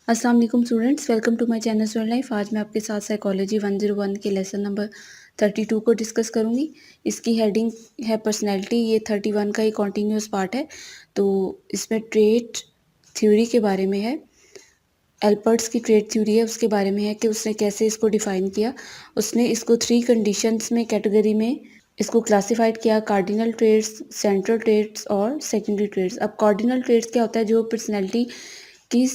अस्सलाम वालेकुम students, welcome to my channel student life. आज मैं आपके साथ साइकोलॉजी 101 के लेसन नंबर 32 को डिस्कस करूंगी। इसकी हेडिंग है पर्सनैलिटी। ये 31 का ही कॉन्टीन्यूस पार्ट है। तो इसमें ट्रेट थ्योरी के बारे में है। एल्पर्ट्स की ट्रेट थ्योरी है, उसके बारे में है कि उसने कैसे इसको डिफ़ाइन किया। उसने इसको 3 कंडीशंस में कैटेगरी में इसको क्लासिफाइड किया: कार्डिनल ट्रेट्स, सेंट्रल ट्रेट्स और सेकेंडरी ट्रेट्स। अब कार्डिनल ट्रेट्स क्या होता है? जो पर्सनैलिटी की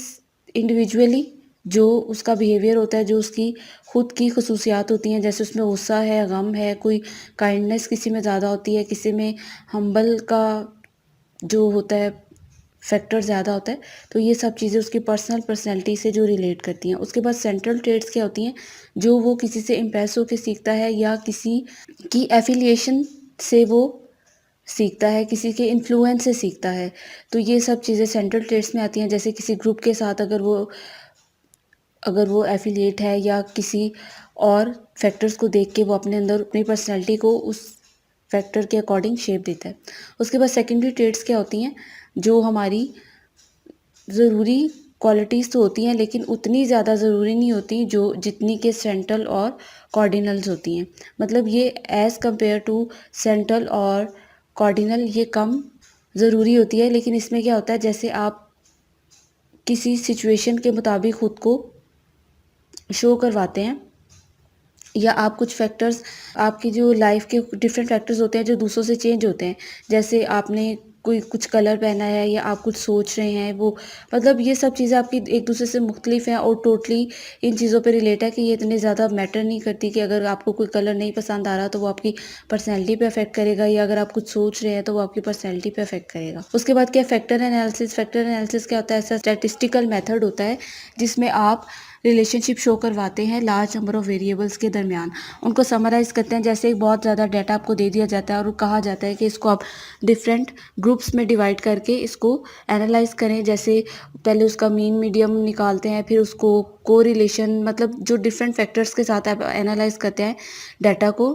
इंडिविजुअली जो उसका बिहेवियर होता है, जो उसकी खुद की खसूसियात होती हैं, जैसे उसमें गुस्सा है, गम है, कोई काइंडनेस किसी में ज़्यादा होती है, किसी में हम्बल का जो होता है फैक्टर ज़्यादा होता है। तो ये सब चीज़ें उसकी पर्सनैलिटी से जो रिलेट करती हैं। उसके बाद सेंट्रल ट्रेट्स क्या होती हैं? जो वो किसी से इम्प्रेस होकर सीखता है या किसी की एफिलिएशन से वो सीखता है, किसी के इन्फ्लुएंस से सीखता है। तो ये सब चीज़ें सेंट्रल ट्रेट्स में आती हैं। जैसे किसी ग्रुप के साथ अगर वो एफिलिएट है या किसी और फैक्टर्स को देख के वो अपने अंदर अपनी पर्सनैलिटी को उस फैक्टर के अकॉर्डिंग शेप देता है। उसके बाद सेकेंडरी ट्रेट्स क्या होती हैं? जो हमारी ज़रूरी क्वालिटीज़ तो होती हैं, लेकिन उतनी ज़्यादा ज़रूरी नहीं होती जो जितनी कि सेंट्रल और कार्डिनल्स होती हैं। मतलब ये एज़ कंपेयर टू सेंट्रल और कार्डिनल ये कम ज़रूरी होती है। लेकिन इसमें क्या होता है, जैसे आप किसी सिचुएशन के मुताबिक खुद को शो करवाते हैं या आप कुछ फैक्टर्स, आपकी जो लाइफ के डिफरेंट फैक्टर्स होते हैं जो दूसरों से चेंज होते हैं। जैसे आपने कोई कुछ कलर पहना है या आप कुछ सोच रहे हैं, वो मतलब ये सब चीज़ें आपकी एक दूसरे से मुख्तलिफ हैं और टोटली इन चीज़ों पे रिलेट है कि ये इतनी ज़्यादा मैटर नहीं करती कि अगर आपको कोई कलर नहीं पसंद आ रहा तो वो आपकी पर्सनैलिटी पे अफेक्ट करेगा, या अगर आप कुछ सोच रहे हैं तो वो आपकी पर्सनैलिटी पे अफेक्ट करेगा। उसके बाद क्या, फैक्टर एनालिसिस। फैक्टर एनालिसिस क्या होता है? ऐसा स्टैटिस्टिकल मेथड होता है जिसमें आप रिलेशनशिप शो करवाते हैं लार्ज नंबर ऑफ़ वेरिएबल्स के दरमियान, उनको समराइज़ करते हैं। जैसे बहुत ज़्यादा डाटा आपको दे दिया जाता है और कहा जाता है कि इसको आप डिफरेंट ग्रुप्स में डिवाइड करके इसको एनालाइज करें। जैसे पहले उसका मीन मीडियम निकालते हैं, फिर उसको कोरिलेशन, मतलब जो डिफरेंट फैक्टर्स के साथ आप एनालाइज करते हैं, डाटा को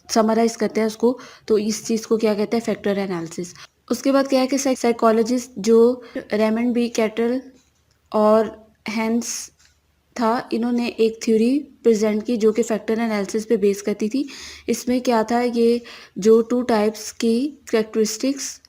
समराइज़ करते हैं उसको, तो इस चीज़ को क्या कहते हैं? Factor analysis. उसके बाद क्या है कि साइकोलॉजिस्ट जो रेमंड बी कैटल और हैंस था, इन्होंने एक थ्योरी प्रेजेंट की जो कि फैक्टर एनालिसिस पे बेस करती थी। इसमें क्या था, ये जो 2 टाइप्स की कैरेक्टरिस्टिक्स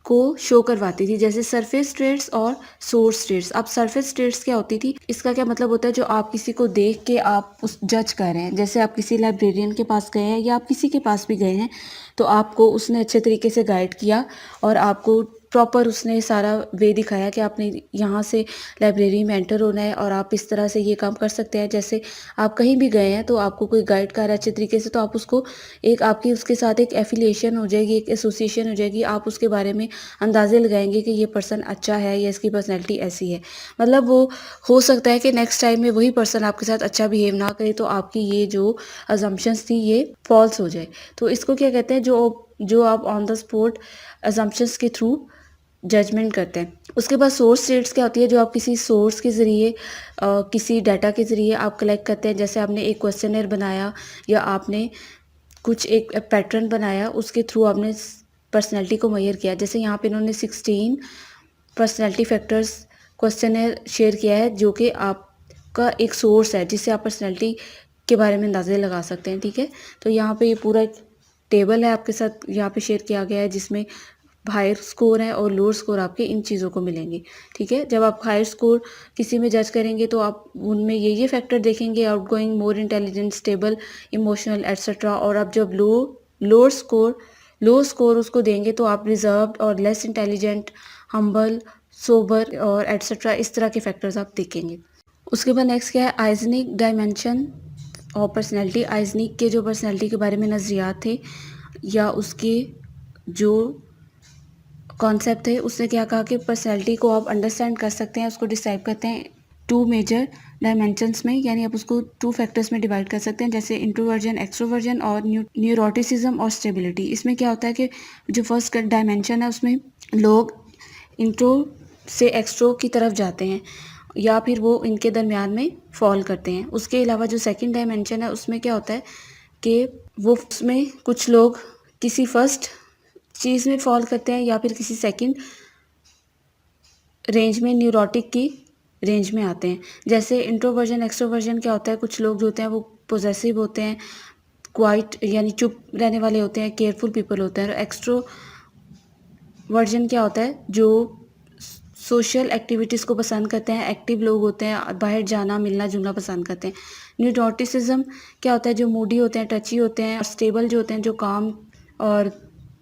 को शो करवाती थी, जैसे सरफेस ट्रेट्स और सोर्स ट्रेट्स। अब सरफेस ट्रेट्स क्या होती थी? इसका क्या मतलब होता है? जो आप किसी को देख के आप उस जज कर रहे हैं। जैसे आप किसी लाइब्रेरियन के पास गए हैं या आप किसी के पास भी गए हैं, तो आपको उसने अच्छे तरीके से गाइड किया और आपको प्रॉपर उसने सारा वे दिखाया कि आपने यहाँ से लाइब्रेरी में एंटर होना है और आप इस तरह से ये काम कर सकते हैं। जैसे आप कहीं भी गए हैं तो आपको कोई गाइड कर रहा है अच्छे तरीके से, तो आप उसको एक आपकी उसके साथ एक एफिलिएशन हो जाएगी, एक एसोसिएशन हो जाएगी। आप उसके बारे में अंदाज़े लगाएंगे कि ये पर्सन अच्छा है या इसकी पर्सनैलिटी ऐसी है। मतलब वो हो सकता है कि नेक्स्ट टाइम में वही पर्सन आपके साथ अच्छा बिहेव ना करे, तो आपकी ये जो अजम्पशंस थी ये फॉल्स हो जाए। तो इसको क्या कहते हैं? जो आप ऑन द स्पॉट अजम्पशंस के थ्रू जजमेंट करते हैं। उसके बाद सोर्स ट्रेट्स क्या होती है? जो आप किसी सोर्स के ज़रिए किसी डाटा के ज़रिए आप कलेक्ट करते हैं। जैसे आपने एक क्वेश्चनर बनाया या आपने कुछ एक पैटर्न बनाया, उसके थ्रू आपने पर्सनैलिटी को मेजर किया। जैसे यहाँ पे इन्होंने 16 पर्सनैलिटी फैक्टर्स क्वेश्चनर शेयर किया है, जो कि आपका एक सोर्स है जिससे आप पर्सनैलिटी के बारे में अंदाजे लगा सकते हैं। ठीक है, तो यहाँ पे ये पूरा एक टेबल है आपके साथ यहाँ पे शेयर किया गया है, जिसमें हायर स्कोर है और लोअर स्कोर आपके इन चीज़ों को मिलेंगे। ठीक है, जब आप हायर स्कोर किसी में जज करेंगे तो आप उनमें ये फैक्टर देखेंगे: outgoing, more intelligent, stable, emotional, etcetera. और आप जब लो स्कोर उसको देंगे तो आप रिजर्व्ड और लेस इंटेलिजेंट, हम्बल, सोबर और एट्सेट्रा, इस तरह के फैक्टर्स आप देखेंगे। उसके बाद नेक्स्ट क्या है? आइजनिक डायमेंशन और पर्सनैलिटी। आइजनिक के जो पर्सनैलिटी के बारे में नज़रियात थे या उसके जो कॉन्सेप्ट है, उसने क्या कहा कि पर्सनैलिटी को आप अंडरस्टैंड कर सकते हैं, उसको डिस्क्राइब करते हैं 2 मेजर डायमेंशंस में, यानी आप उसको 2 फैक्टर्स में डिवाइड कर सकते हैं, जैसे इंट्रोवर्जन, एक्सट्रोवर्जन और न्यूरोटिसिज्म और स्टेबिलिटी। इसमें क्या होता है कि जो फर्स्ट डायमेंशन है उसमें लोग इंट्रो से एक्सट्रो की तरफ जाते हैं या फिर वो इनके दरमियान में फॉल करते हैं। उसके अलावा जो सेकंड डायमेंशन है उसमें क्या होता है कि वो उसमें कुछ लोग किसी फर्स्ट चीज़ में फॉल करते हैं या फिर किसी सेकंड रेंज में न्यूरोटिक की रेंज में आते हैं। जैसे इंट्रोवर्जन एक्सट्रोवर्जन क्या होता है, कुछ लोग जो होते हैं वो पॉसेसिव होते हैं, क्वाइट यानी चुप रहने वाले होते हैं, केयरफुल पीपल होते हैं। और एक्सट्रोवर्जन क्या होता है, जो सोशल एक्टिविटीज़ को पसंद करते हैं, एक्टिव लोग होते हैं, बाहर जाना मिलना जुलना पसंद करते हैं। न्यूरोटिसिज्म क्या होता है, जो मूडी होते हैं, टची होते हैं। और स्टेबल जो होते हैं, जो काम और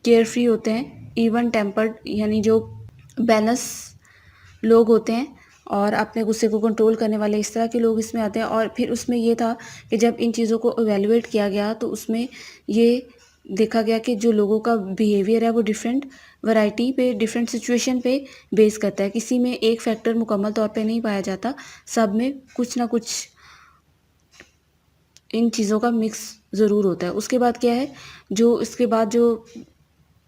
केयर फ्री होते हैं। इवन टेम्पर्ड यानी जो बैलेंस लोग होते हैं और अपने गुस्से को कंट्रोल करने वाले, इस तरह के लोग इसमें आते हैं। और फिर उसमें ये था कि जब इन चीज़ों को इवेलुएट किया गया तो उसमें ये देखा गया कि जो लोगों का बिहेवियर है वो डिफरेंट वैरायटी पे, डिफरेंट सिचुएशन पे बेस करता है। किसी में एक फैक्टर मुकम्मल तौर पे नहीं पाया जाता, सब में कुछ ना कुछ इन चीज़ों का मिक्स ज़रूर होता है। उसके बाद क्या है, जो इसके बाद जो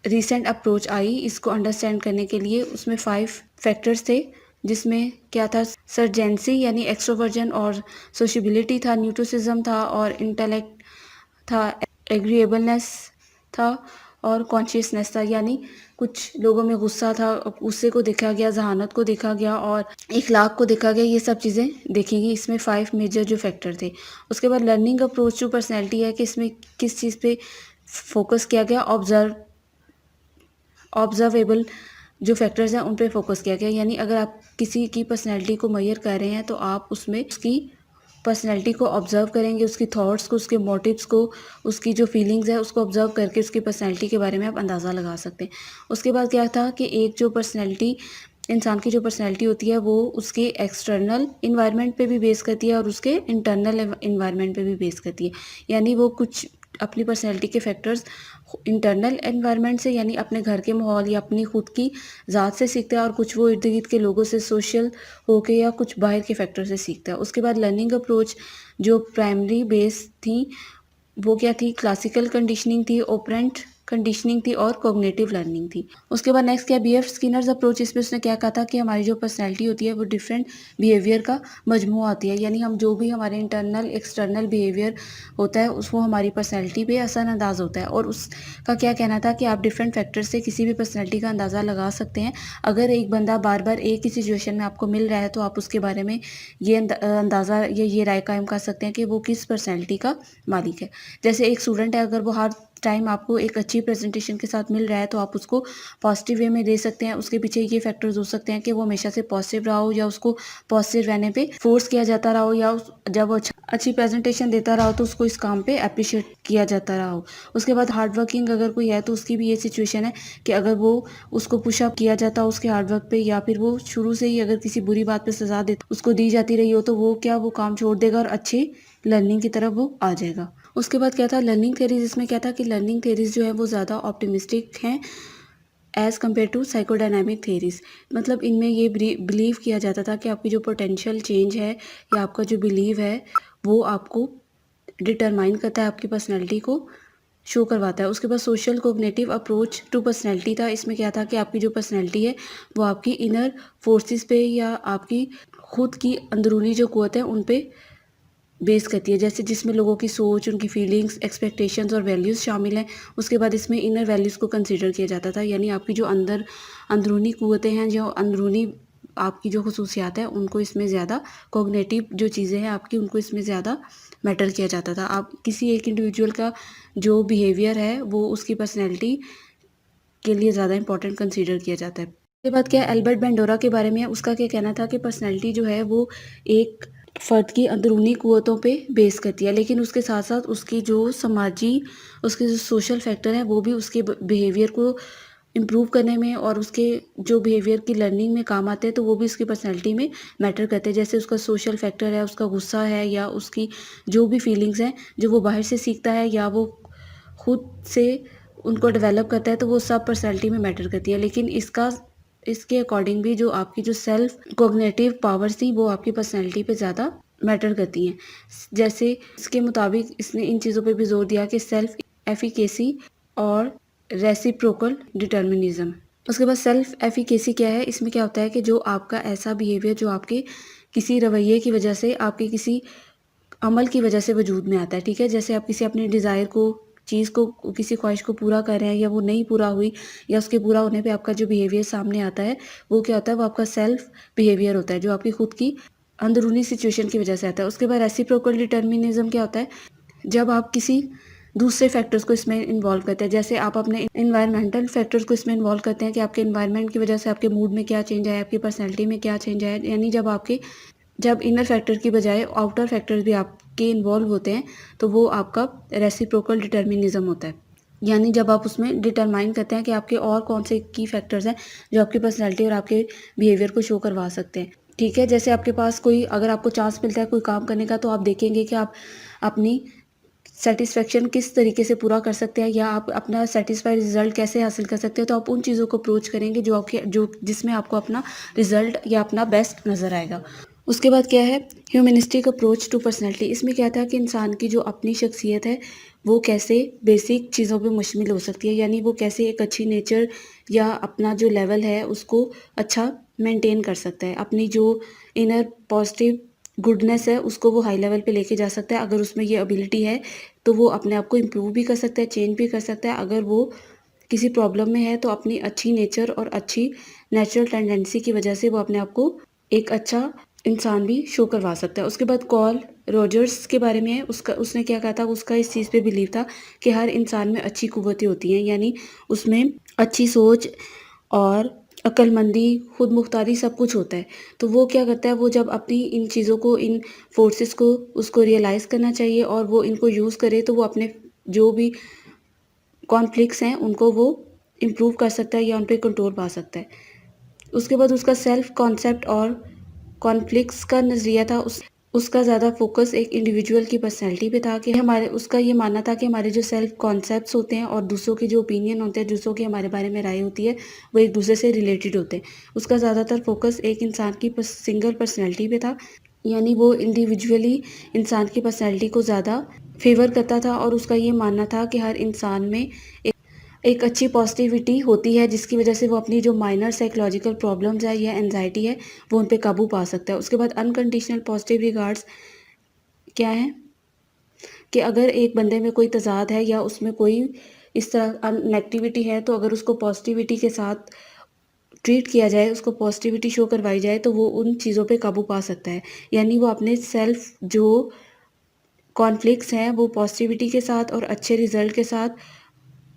रीसेंट अप्रोच आई इसको अंडरस्टैंड करने के लिए, उसमें 5 फैक्टर्स थे। जिसमें क्या था, सर्जेंसी यानी एक्सट्रोवर्जन और सोशबिलिटी था, न्यूट्रोसिज्म था और इंटेलेक्ट था, एग्रीएबलनेस था और कॉन्शियसनेस था। यानी कुछ लोगों में गुस्सा था, गुस्से को देखा गया, जहानत को देखा गया और इखलाक को देखा गया। ये सब चीज़ें देखी गई। इसमें 5 मेजर जो फैक्टर थे। उसके बाद लर्निंग अप्रोच टू पर्सनैलिटी है कि इसमें किस चीज़ पे फोकस किया गया, ऑब्जर्वेबल जो फैक्टर्स हैं उन पे फोकस किया गया। यानी अगर आप किसी की पर्सनैलिटी को मेजर कर रहे हैं तो आप उसमें उसकी पर्सनैलिटी को ऑब्जर्व करेंगे, उसकी थॉट्स को, उसके मोटिव्स को, उसकी जो फीलिंग्स है उसको ऑब्जर्व करके उसकी पर्सनैलिटी के बारे में आप अंदाज़ा लगा सकते हैं। उसके बाद क्या था कि एक जो पर्सनैलिटी, इंसान की जो पर्सनैलिटी होती है वो उसके एक्सटर्नल इन्वायरमेंट पे भी बेस करती है और उसके इंटरनल इन्वायरमेंट पे भी बेस करती है। यानी वो कुछ अपनी पर्सनैलिटी के फैक्टर्स इंटरनल एनवायरनमेंट से यानी अपने घर के माहौल या अपनी खुद की ज़ात से सीखता है और कुछ वो इर्द गिर्द के लोगों से सोशल होके या कुछ बाहर के फैक्टर से सीखता है। उसके बाद लर्निंग अप्रोच जो प्राइमरी बेस थी वो क्या थी, क्लासिकल कंडीशनिंग थी, ऑपरेंट कंडीशनिंग थी और कॉग्निटिव लर्निंग थी। उसके बाद नेक्स्ट क्या, बी एफ स्किनर्स अप्रोच। इसमें उसने क्या कहा था कि हमारी जो पर्सनैलिटी होती है वो डिफरेंट बिहेवियर का मजमूआ होती है। यानी हम जो भी हमारे इंटरनल एक्सटर्नल बिहेवियर होता है उसको हमारी पर्सनैलिटी पे असरअंदाज होता है। और उसका क्या कहना था कि आप डिफरेंट फैक्टर से किसी भी पर्सनैलिटी का अंदाज़ा लगा सकते हैं। अगर एक बंदा बार बार एक ही सिचुएशन में आपको मिल रहा है तो आप उसके बारे में ये अंदाज़ा ये राय कायम कर सकते हैं कि वो किस पर्सनैलिटी का मालिक है। जैसे एक स्टूडेंट है, अगर वो हर टाइम आपको एक अच्छी प्रेजेंटेशन के साथ मिल रहा है तो आप उसको पॉजिटिव वे में दे सकते हैं। उसके पीछे ये फैक्टर्स हो सकते हैं कि वो हमेशा से पॉजिटिव रहा हो या उसको पॉजिटिव रहने पे फोर्स किया जाता रहा हो, या जब वो अच्छी प्रेजेंटेशन देता रहा हो तो उसको इस काम पे अप्रिशिएट किया जाता रहा हो। उसके बाद हार्ड वर्किंग अगर कोई है तो उसकी भी ये सिचुएशन है कि अगर वो उसको पुशअप किया जाता हो उसके हार्डवर्क पे, या फिर वो शुरू से ही अगर किसी बुरी बात पे सजा देता उसको दी जाती रही हो तो वो काम छोड़ देगा और अच्छी लर्निंग की तरफ वो आ जाएगा। उसके बाद क्या था, लर्निंग थेरीज। इसमें क्या था कि लर्निंग थेरीज जो है वो ज़्यादा ऑप्टिमिस्टिक हैं as compare to psychodynamic theories. मतलब इनमें ये बिलीव किया जाता था कि आपकी जो पोटेंशियल चेंज है या आपका जो बिलीव है वो आपको डिटरमाइन करता है, आपकी पर्सनैलिटी को शो करवाता है। उसके बाद social cognitive approach to personality था। इसमें क्या था कि आपकी जो पर्सनैलिटी है वो आपकी इनर फोर्सेस पे या आपकी खुद की अंदरूनी जो क़ुव्वत है उन पे बेस करती है। जैसे जिसमें लोगों की सोच, उनकी फीलिंग्स, एक्सपेक्टेशंस और वैल्यूज़ शामिल हैं। उसके बाद इसमें इनर वैल्यूज़ को कंसीडर किया जाता था। यानी आपकी जो अंदरूनी क़ुव्वतें हैं, जो अंदरूनी आपकी जो खसूसियात हैं उनको इसमें ज़्यादा, कॉग्निटिव जो चीज़ें हैं आपकी उनको इसमें ज़्यादा मैटर किया जाता था। आप किसी एक इंडिविजुअल का जो बिहेवियर है वो उसकी पर्सनैलिटी के लिए ज़्यादा इंपॉर्टेंट कंसीडर किया जाता है। उसके बाद क्या, एल्बर्ट बेंडोरा के बारे में है। उसका क्या कहना था कि पर्सनैलिटी जो है वो एक फ़र्द की अंदरूनी क़ुव्वतों पे बेस करती है, लेकिन उसके साथ साथ उसकी जो उसके जो सोशल फैक्टर हैं वो भी उसके बिहेवियर को इम्प्रूव करने में और उसके जो बिहेवियर की लर्निंग में काम आते हैं, तो वो भी उसकी पर्सनैलिटी में मैटर करते हैं। जैसे उसका सोशल फैक्टर है, उसका गुस्सा है या उसकी जो भी फीलिंग्स हैं जो वो बाहर से सीखता है या वो खुद से उनको डेवलप करता है, तो वो सब पर्सनैलिटी में मैटर करती है। लेकिन इसके अकॉर्डिंग भी जो आपकी जो सेल्फ कोग्निटिव पावर्स थी वो आपकी पर्सनैलिटी पे ज़्यादा मैटर करती हैं। जैसे इसके मुताबिक इसने इन चीज़ों पे भी जोर दिया कि सेल्फ एफिकेसी और रेसिप्रोकल डिटर्मिनिज्म। उसके बाद सेल्फ एफिकेसी क्या है, इसमें क्या होता है कि जो आपका ऐसा बिहेवियर जो आपके किसी रवैये की वजह से, आपके किसी अमल की वजह से वजूद में आता है। ठीक है, जैसे आप किसी अपने डिज़ायर को चीज़ को, किसी ख्वाहिश को पूरा कर रहे हैं या वो नहीं पूरा हुई, या उसके पूरा होने पे आपका जो बिहेवियर सामने आता है, वो क्या होता है, वो आपका सेल्फ बिहेवियर होता है, जो आपकी खुद की अंदरूनी सिचुएशन की वजह से आता है। उसके बाद रेसिप्रोकल डिटर्मिनिज्म क्या होता है, जब आप किसी दूसरे फैक्टर्स को इसमें इन्वॉल्व करते हैं, जैसे आप अपने इन्वायरमेंटल फैक्टर्स को इसमें इन्वॉल्व करते हैं कि आपके इन्वायरमेंट की वजह से आपके मूड में क्या चेंज आया, आपकी पर्सनैलिटी में क्या चेंज आया, यानी जब इनर फैक्टर की बजाय आउटर फैक्टर्स भी आपके इन्वॉल्व होते हैं, तो वो आपका रेसिप्रोकल डिटर्मिनिज्म होता है। यानी जब आप उसमें डिटरमाइन करते हैं कि आपके और कौन से की फैक्टर्स हैं जो आपकी पर्सनैलिटी और आपके बिहेवियर को शो करवा सकते हैं। ठीक है, जैसे आपके पास कोई, अगर आपको चांस मिलता है कोई काम करने का, तो आप देखेंगे कि आप अपनी सेटिस्फेक्शन किस तरीके से पूरा कर सकते हैं, या आप अपना सेटिस्फाइड रिजल्ट कैसे हासिल कर सकते हो, तो आप उन चीज़ों को अप्रोच करेंगे जो जिसमें आपको अपना रिजल्ट या अपना बेस्ट नज़र आएगा। उसके बाद क्या है, ह्यूमनिस्टिक अप्रोच टू पर्सनैलिटी। इसमें क्या था कि इंसान की जो अपनी शख्सियत है वो कैसे बेसिक चीज़ों पे मुश्तमिल हो सकती है, यानी वो कैसे एक अच्छी नेचर या अपना जो लेवल है उसको अच्छा मेंटेन कर सकता है, अपनी जो इनर पॉजिटिव गुडनेस है उसको वो हाई लेवल पे लेके जा सकता है। अगर उसमें ये एबिलिटी है तो वो अपने आप को इम्प्रूव भी कर सकता है, चेंज भी कर सकता है। अगर वो किसी प्रॉब्लम में है तो अपनी अच्छी नेचर और अच्छी नेचुरल टेंडेंसी की वजह से वो अपने आप को एक अच्छा इंसान भी शो करवा सकता है। उसके बाद कॉल रॉजर्स के बारे में है, उसने क्या कहा था, उसका इस चीज़ पे बिलीव था कि हर इंसान में अच्छी कुव्वतें होती हैं, यानी उसमें अच्छी सोच और अक्लमंदी, खुद मुख्तारी सब कुछ होता है। तो वो क्या करता है, वो जब अपनी इन चीज़ों को, इन फोर्सेस को उसको रियलाइज़ करना चाहिए और वो इनको यूज़ करे, तो वो अपने जो भी कॉन्फ्लिक्ट्स हैं उनको वो इम्प्रूव कर सकता है या उन पे कंट्रोल पा सकता है। उसके बाद उसका सेल्फ कॉन्सेप्ट और कॉन्फ्लिक्ट्स का नज़रिया था, उसका ज़्यादा फोकस एक इंडिविजुअल की पर्सनैलिटी पे था कि उसका ये मानना था कि हमारे जो सेल्फ कॉन्सेप्ट्स होते हैं और दूसरों के जो ओपिनियन होते हैं, दूसरों की हमारे बारे में राय होती है, वो एक दूसरे से रिलेटेड होते हैं। उसका ज़्यादातर फोकस एक इंसान की सिंगल पर्सनैलिटी पे था, यानी वो इंडिविजुअली इंसान की पर्सनैलिटी को ज़्यादा फेवर करता था, और उसका ये मानना था कि हर इंसान में एक अच्छी पॉजिटिविटी होती है जिसकी वजह से वो अपनी जो माइनर साइकोलॉजिकल प्रॉब्लम्स है या एंजाइटी है वो उन पे काबू पा सकता है। उसके बाद अनकंडीशनल पॉजिटिव रिगार्ड्स क्या है कि अगर एक बंदे में कोई तज़ाद है या उसमें कोई इस तरह नेगेटिविटी है, तो अगर उसको पॉजिटिविटी के साथ ट्रीट किया जाए, उसको पॉजिटिविटी शो करवाई जाए, तो वो उन चीज़ों पे काबू पा सकता है। यानी वो अपने सेल्फ जो कॉन्फ्लिक्ट्स हैं वो पॉजिटिविटी के साथ और अच्छे रिजल्ट के साथ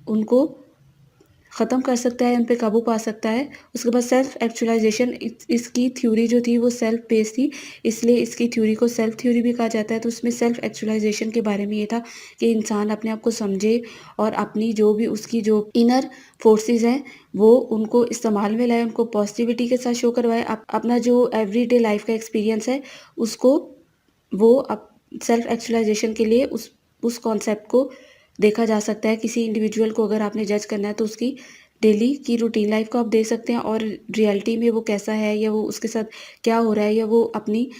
उनको ख़त्म कर सकता है, उन पे काबू पा सकता है। उसके बाद सेल्फ एक्चुअलाइजेशन, इसकी थ्योरी जो थी वो सेल्फ बेस्ड थी, इसलिए इसकी थ्योरी को सेल्फ थ्योरी भी कहा जाता है। तो उसमें सेल्फ एक्चुअलाइजेशन के बारे में ये था कि इंसान अपने आप को समझे और अपनी जो भी उसकी जो इनर फोर्सेस हैं वो उनको इस्तेमाल में लाए, उनको पॉजिटिविटी के साथ शो करवाए। अपना जो एवरीडे लाइफ का एक्सपीरियंस है उसको वो सेल्फ एक्चुअलाइजेशन के लिए उस कॉन्सेप्ट को देखा जा सकता है। किसी इंडिविजुअल को अगर आपने जज करना है तो उसकी डेली की रूटीन लाइफ को आप देख सकते हैं, और रियलिटी में वो कैसा है या वो उसके साथ क्या हो रहा है, या वो अपनी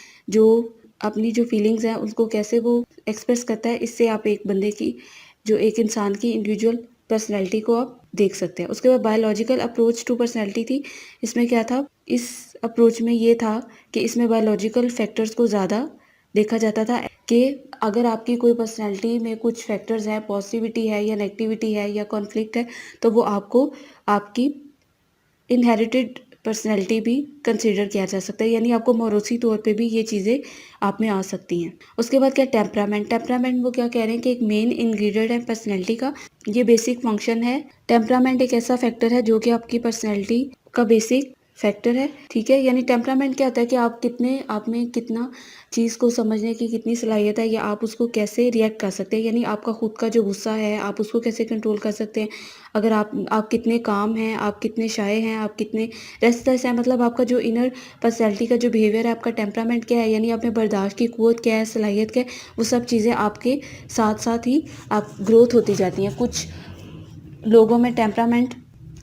जो फीलिंग्स हैं उसको कैसे वो एक्सप्रेस करता है। इससे आप एक बंदे की, जो एक इंसान की इंडिविजुअल पर्सनैलिटी को आप देख सकते हैं। उसके बाद बायोलॉजिकल अप्रोच टू पर्सनैलिटी थी। इसमें क्या था, इस अप्रोच में ये था कि इसमें बायोलॉजिकल फैक्टर्स को ज़्यादा देखा जाता था कि अगर आपकी कोई पर्सनैलिटी में कुछ फैक्टर्स हैं, पॉजिटिविटी है या नेगेटिविटी है या कॉन्फ्लिक्ट है, तो वो आपको आपकी इनहेरिटेड पर्सनैलिटी भी कंसीडर किया जा सकता है, यानी आपको मौरूसी तौर पे भी ये चीज़ें आप में आ सकती हैं। उसके बाद क्या, टेम्परामेंट वो क्या कह रहे हैं कि एक मेन इंग्रेडिएंट है पर्सनैलिटी का, ये बेसिक फंक्शन है। टेम्परामेंट एक ऐसा फैक्टर है जो कि आपकी पर्सनैलिटी का बेसिक फैक्टर है। ठीक है, यानी टेम्परामेंट क्या होता है कि आप में कितना चीज़ को समझने की कितनी सलाहियत है, या आप उसको कैसे रिएक्ट कर सकते हैं, यानी आपका खुद का जो गुस्सा है आप उसको कैसे कंट्रोल कर सकते हैं। अगर आप कितने काम हैं, आप कितने शाये हैं, आप कितने रेस्टलेस हैं, मतलब आपका जो इनर पर्सनैलिटी का जो बिहेवियर है, आपका टेम्परामेंट क्या है, यानी आप में बर्दाश्त की कुव्वत क्या है, सलाहियत क्या है, वो सब चीज़ें आपके साथ साथ ही आप ग्रोथ होती जाती हैं। कुछ लोगों में टेम्परामेंट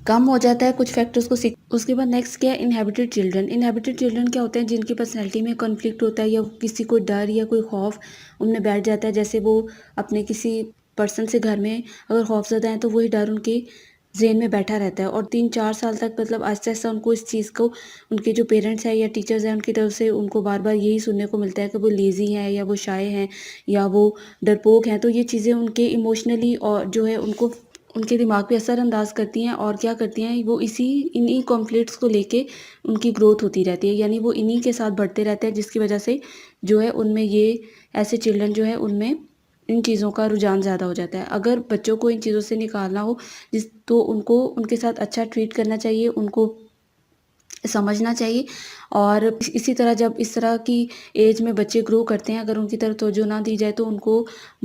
कम हो जाता है कुछ फैक्टर्स को सीख। उसके बाद नेक्स्ट क्या है, इनहेबिटेड चिल्ड्रन क्या होते हैं, जिनकी पर्सनैलिटी में कॉन्फ्लिक्ट होता है या किसी को डर या कोई खौफ उनमें बैठ जाता है। जैसे वो अपने किसी पर्सन से घर में अगर खौफज़दा हैं तो वही डर उनके ज़हन में बैठा रहता है और 3-4 साल तक मतलब आहिस्ता-आहिस्ता उनको इस चीज़ को उनके जो पेरेंट्स हैं या टीचर्स हैं उनकी तरफ से उनको बार-बार यही सुनने को मिलता है कि वो लेज़ी हैं या वो शाय हैं या वो डरपोक हैं। तो ये चीज़ें उनके इमोशनली और जो है उनको उनके दिमाग पे असर-अंदाज़ करती हैं और क्या करती हैं वो इन्हीं कॉन्फ्लिक्ट्स को लेके उनकी ग्रोथ होती रहती है। यानी वो इन्हीं के साथ बढ़ते रहते हैं जिसकी वज़ह से जो है उनमें ये ऐसे चिल्ड्रन जो है उनमें इन चीज़ों का रुझान ज़्यादा हो जाता है। अगर बच्चों को इन चीज़ों से निकालना हो तो उनको उनके साथ अच्छा ट्रीट करना चाहिए, उनको समझना चाहिए और इसी तरह जब इस तरह की एज में बच्चे ग्रो करते हैं, अगर उनकी तरफ तवज्जो ना दी जाए तो उनको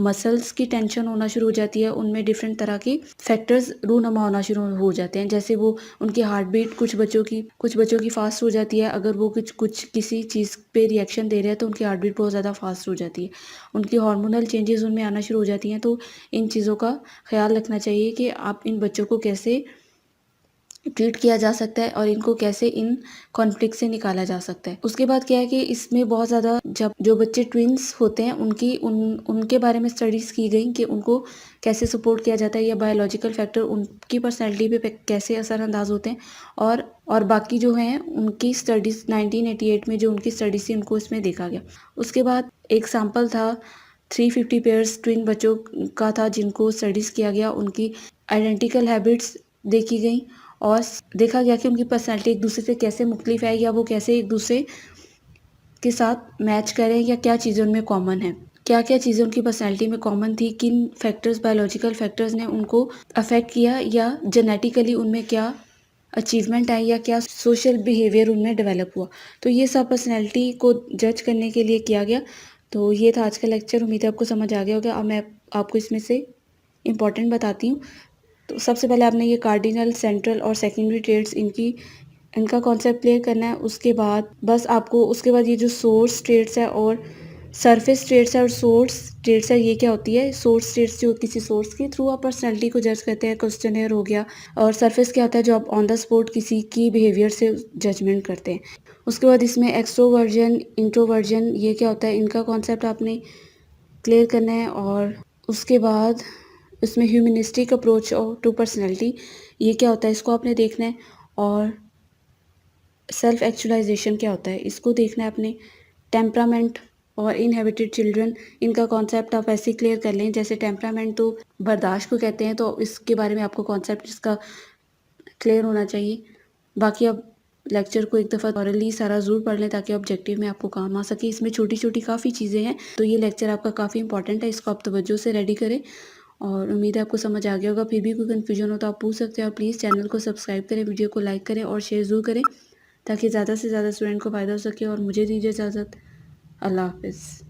मसल्स की टेंशन होना शुरू हो जाती है, उनमें डिफरेंट तरह के फैक्टर्स रूनुमा होना शुरू हो जाते हैं। जैसे वो उनकी हार्ट बीट कुछ बच्चों की फ़ास्ट हो जाती है, अगर वो कुछ कुछ किसी चीज़ पे रिएक्शन दे रहे हैं तो उनकी हार्ट बीट बहुत ज़्यादा फ़ास्ट हो जाती है। उनकी हार्मोनल चेंजेज़ उनमें आना शुरू हो जाती हैं, तो इन चीज़ों का ख़्याल रखना चाहिए कि आप इन बच्चों को कैसे ट्रीट किया जा सकता है और इनको कैसे इन कॉन्फ्लिक्ट से निकाला जा सकता है। उसके बाद क्या है कि इसमें बहुत ज़्यादा जब जो बच्चे ट्विन्स होते हैं उनके बारे में स्टडीज़ की गई कि उनको कैसे सपोर्ट किया जाता है या बायोलॉजिकल फैक्टर उनकी पर्सनैलिटी पे कैसे असरअंदाज होते हैं और बाकी जो हैं उनकी स्टडीज़ 1988 में जो उनकी स्टडीज़ थी उनको इसमें देखा गया। उसके बाद एक सैंपल था 350 पेयर्स ट्विन बच्चों का था जिनको स्टडीज़ किया गया, उनकी आइडेंटिकल हैबिट्स देखी गई और देखा गया कि उनकी पर्सनैलिटी एक दूसरे से कैसे मुख्तलिफ है या वो कैसे एक दूसरे के साथ मैच करें या क्या चीज़ें उनमें कॉमन है। क्या-क्या चीज़ें उनकी पर्सनैलिटी में कॉमन थी, किन फैक्टर्स बायोलॉजिकल फैक्टर्स ने उनको अफ़ेक्ट किया या जेनेटिकली उनमें क्या अचीवमेंट आई या क्या सोशल बिहेवियर उनमें डेवलप हुआ। तो ये सब पर्सनैलिटी को जज करने के लिए किया गया। तो ये था आज का लेक्चर, उम्मीद है आपको समझ आ गया होगा। अब मैं आपको इसमें से इम्पोर्टेंट बताती हूँ। तो सबसे पहले आपने ये कार्डिनल, सेंट्रल और सेकेंडरी ट्रेड्स इनका कॉन्सेप्ट क्लियर करना है। उसके बाद बस आपको उसके बाद ये जो सोर्स ट्रेड्स है और सरफेस ट्रेड्स है और सोर्स ट्रेड्स है, ये क्या होती है? सोर्स ट्रेड्स जो किसी सोर्स के थ्रू आप पर्सनैलिटी को जज करते हैं, क्वेश्चनेयर हो गया, और सरफेस क्या होता है जो आप ऑन द स्पॉट किसी की बिहेवियर से जजमेंट करते हैं। उसके बाद इसमें एक्सट्रोवर्जन, इंट्रोवर्जन ये क्या होता है? इनका कॉन्सेप्ट आपने क्लियर करना है। और उसके बाद उसमें ह्यूमनिस्टिक अप्रोच टू पर्सनैलिटी ये क्या होता है इसको आपने देखना है। और सेल्फ एक्चुअलाइजेशन क्या होता है इसको देखना है आपने। टेम्परामेंट और इनहेबिटेड चिल्ड्रन इनका कॉन्सेप्ट आप ऐसे क्लियर कर लें, जैसे टेम्परामेंट तो बर्दाश्त को कहते हैं, तो इसके बारे में आपको कॉन्सेप्ट इसका क्लियर होना चाहिए। बाकी आप लेक्चर को एक दफ़ा थॉरली सारा ज़रूर पढ़ लें ताकि ऑब्जेक्टिव में आपको काम आ सके। इसमें छोटी-छोटी काफ़ी चीज़ें हैं, तो ये लेक्चर आपका काफ़ी इंपॉर्टेंट है, इसको आप तवज्जो से रेडी करें और उम्मीद है आपको समझ आ गया होगा। फिर भी कोई कन्फ्यूजन हो तो आप पूछ सकते हैं और प्लीज़ चैनल को सब्सक्राइब करें, वीडियो को लाइक करें और शेयर ज़रूर करें ताकि ज़्यादा से ज़्यादा स्टूडेंट को फ़ायदा हो सके। और मुझे दीजिए इजाज़त। अल्लाह हाफ़िज़।